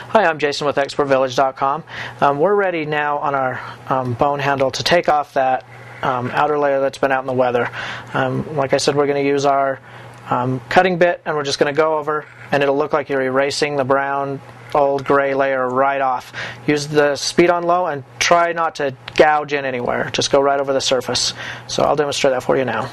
Hi, I'm Jason with ExpertVillage.com. We're ready now on our bone handle to take off that outer layer that's been out in the weather. Like I said, we're going to use our cutting bit, and we're just going to go over, and it'll look like you're erasing the brown old gray layer right off. Use the speed on low and try not to gouge in anywhere. Just go right over the surface. So I'll demonstrate that for you now.